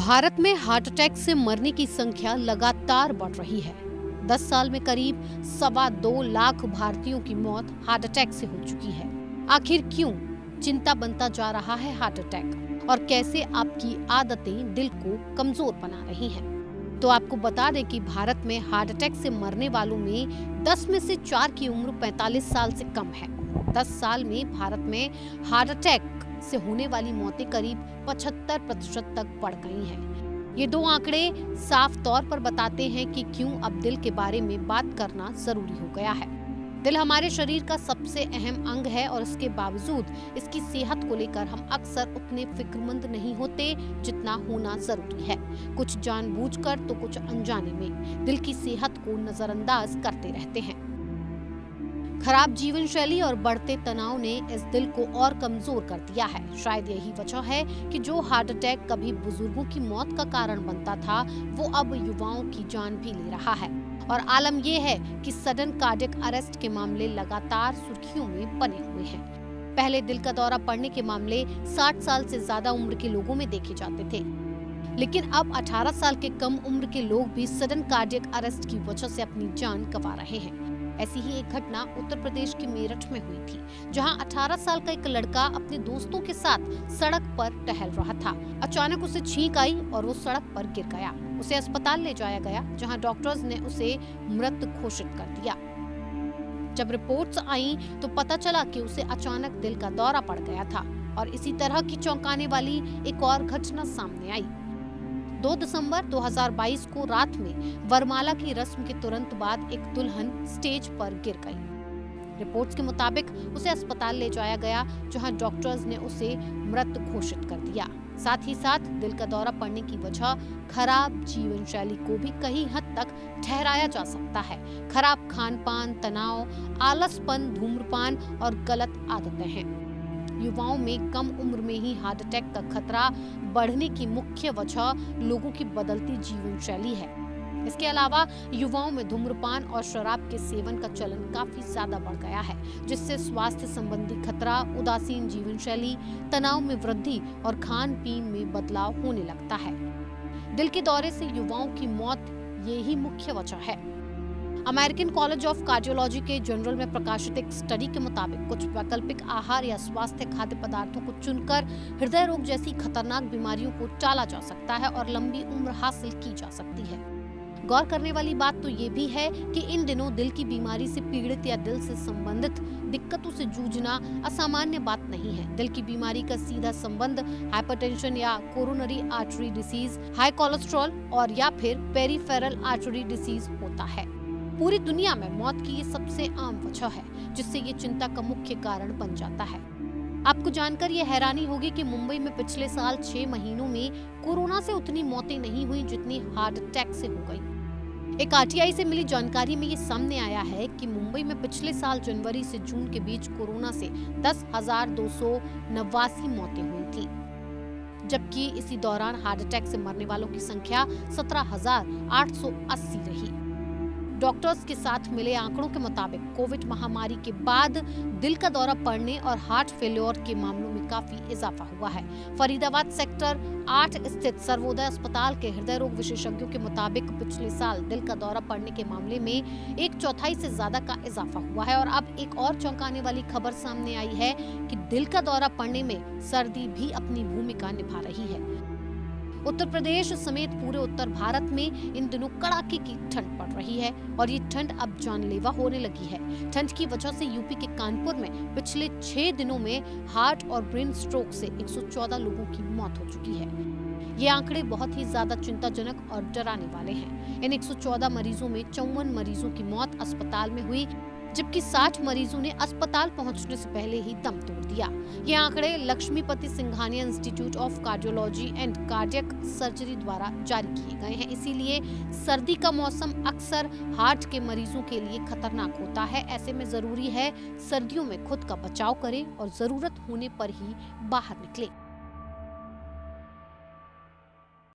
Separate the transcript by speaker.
Speaker 1: भारत में heart attack से मरने की संख्या लगातार बढ़ रही है। 10 साल में करीब 2.25 लाख भारतीयों की मौत हार्ट अटैक से हो चुकी है। आखिर क्यों चिंता बनता जा रहा है हार्ट अटैक और कैसे आपकी आदतें दिल को कमजोर बना रही हैं? तो आपको बता दें कि भारत में हार्ट अटैक से मरने वालों में 10 में से 4 की उम्र 45 साल से कम है। 10 साल में भारत में हार्ट अटैक से होने वाली मौतें करीब 75% तक बढ़ गई हैं। ये दो आंकड़े साफ तौर पर बताते हैं कि क्यों अब दिल के बारे में बात करना जरूरी हो गया है। दिल हमारे शरीर का सबसे अहम अंग है और इसके बावजूद इसकी सेहत को लेकर हम अक्सर उतने फिक्रमंद नहीं होते जितना होना जरूरी है। कुछ जानबूझकर तो कुछ अनजाने में दिल की सेहत को नजरअंदाज करते रहते हैं। खराब जीवन शैली और बढ़ते तनाव ने इस दिल को और कमजोर कर दिया है। शायद यही वजह है कि जो हार्ट अटैक कभी बुजुर्गों की मौत का कारण बनता था, वो अब युवाओं की जान भी ले रहा है। और आलम यह है कि सडन कार्डियक अरेस्ट के मामले लगातार सुर्खियों में बने हुए हैं। पहले दिल का दौरा पड़ने के मामले 60 साल से ज्यादा उम्र के लोगों में देखे जाते थे, लेकिन अब 18 साल के कम उम्र के लोग भी सडन कार्डियक अरेस्ट की वजह से अपनी जान गंवा रहे हैं। ऐसी ही एक घटना उत्तर प्रदेश के मेरठ में हुई थी, जहां 18 साल का एक लड़का अपने दोस्तों के साथ सड़क पर टहल रहा था। अचानक उसे छींक आई और वो सड़क पर गिर गया। उसे अस्पताल ले जाया गया, जहां डॉक्टर्स ने उसे मृत घोषित कर दिया। जब रिपोर्ट्स आई तो पता चला कि उसे अचानक दिल का दौरा पड़ गया था। और इसी तरह की चौंकाने वाली एक और घटना सामने आई। 2 दिसंबर 2022 को रात में वरमाला की रस्म के तुरंत बाद एक दुल्हन स्टेज पर गिर गई। रिपोर्ट्स के मुताबिक उसे अस्पताल ले जाया गया, जहां डॉक्टर्स ने उसे मृत घोषित कर दिया। साथ ही साथ दिल का दौरा पड़ने की वजह खराब जीवन शैली को भी कहीं हद तक ठहराया जा सकता है। खराब खान पान, तनाव, आलसपन, धूम्रपान और गलत आदतें हैं। युवाओं में कम उम्र में ही हार्ट अटैक का खतरा बढ़ने की मुख्य वजह लोगों की बदलती जीवन शैली है। इसके अलावा युवाओं में धूम्रपान और शराब के सेवन का चलन काफी ज्यादा बढ़ गया है, जिससे स्वास्थ्य संबंधी खतरा, उदासीन जीवन शैली, तनाव में वृद्धि और खान पीन में बदलाव होने लगता है। दिल के दौरे से युवाओं की मौत यही मुख्य वजह है। अमेरिकन कॉलेज ऑफ कार्डियोलॉजी के जर्नल में प्रकाशित एक स्टडी के मुताबिक कुछ वैकल्पिक आहार या स्वास्थ्य खाद्य पदार्थों को चुनकर हृदय रोग जैसी खतरनाक बीमारियों को टाला जा सकता है और लंबी उम्र हासिल की जा सकती है। गौर करने वाली बात तो ये भी है कि इन दिनों दिल की बीमारी से पीड़ित या दिल से संबंधित दिक्कतों से जूझना असामान्य बात नहीं है। दिल की बीमारी का सीधा संबंध हाइपरटेंशन या coronary artery disease, high cholesterol और या फिर पेरिफेरल आर्टरी डिसीज होता है। पूरी दुनिया में मौत की ये सबसे आम वजह है, जिससे ये चिंता का मुख्य कारण बन जाता है। आपको जानकर ये हैरानी होगी कि मुंबई में पिछले साल 6 महीनों में कोरोना से उतनी मौतें नहीं हुई जितनी हार्ट अटैक से हो गई। एक आरटीआई से मिली जानकारी में ये सामने आया है कि मुंबई में पिछले साल जनवरी से जून के बीच कोरोना से 10,289 मौतें हुई थी, जबकि इसी दौरान हार्ट अटैक से मरने वालों की संख्या 17,880 रही। डॉक्टर्स के साथ मिले आंकड़ों के मुताबिक कोविड महामारी के बाद दिल का दौरा पड़ने और हार्ट फेल्योर के मामलों में काफी इजाफा हुआ है। फरीदाबाद सेक्टर 8 स्थित सर्वोदय अस्पताल के हृदय रोग विशेषज्ञों के मुताबिक पिछले साल दिल का दौरा पड़ने के मामले में 1/4 से ज्यादा का इजाफा हुआ है। और अब एक और चौंकाने वाली खबर सामने आई है कि दिल का दौरा पड़ने में सर्दी भी अपनी भूमिका निभा रही है। उत्तर प्रदेश समेत पूरे उत्तर भारत में इन दिनों कड़ाके की ठंड पड़ रही है और ये ठंड अब जानलेवा होने लगी है। ठंड की वजह से यूपी के कानपुर में पिछले 6 दिनों में हार्ट और ब्रेन स्ट्रोक से 114 लोगों की मौत हो चुकी है। ये आंकड़े बहुत ही ज्यादा चिंताजनक और डराने वाले हैं। इन 114 मरीजों में 54 मरीजों की मौत अस्पताल में हुई, जबकि 60 मरीजों ने अस्पताल पहुंचने से पहले ही दम तोड़ दिया। ये आंकड़े Lakshmipati Singhania institute of cardiology and cardiac surgery द्वारा जारी किए गए हैं। इसीलिए सर्दी का मौसम अक्सर हार्ट के मरीजों के लिए खतरनाक होता है। ऐसे में जरूरी है सर्दियों में खुद का बचाव करें और जरूरत होने पर ही बाहर निकलें।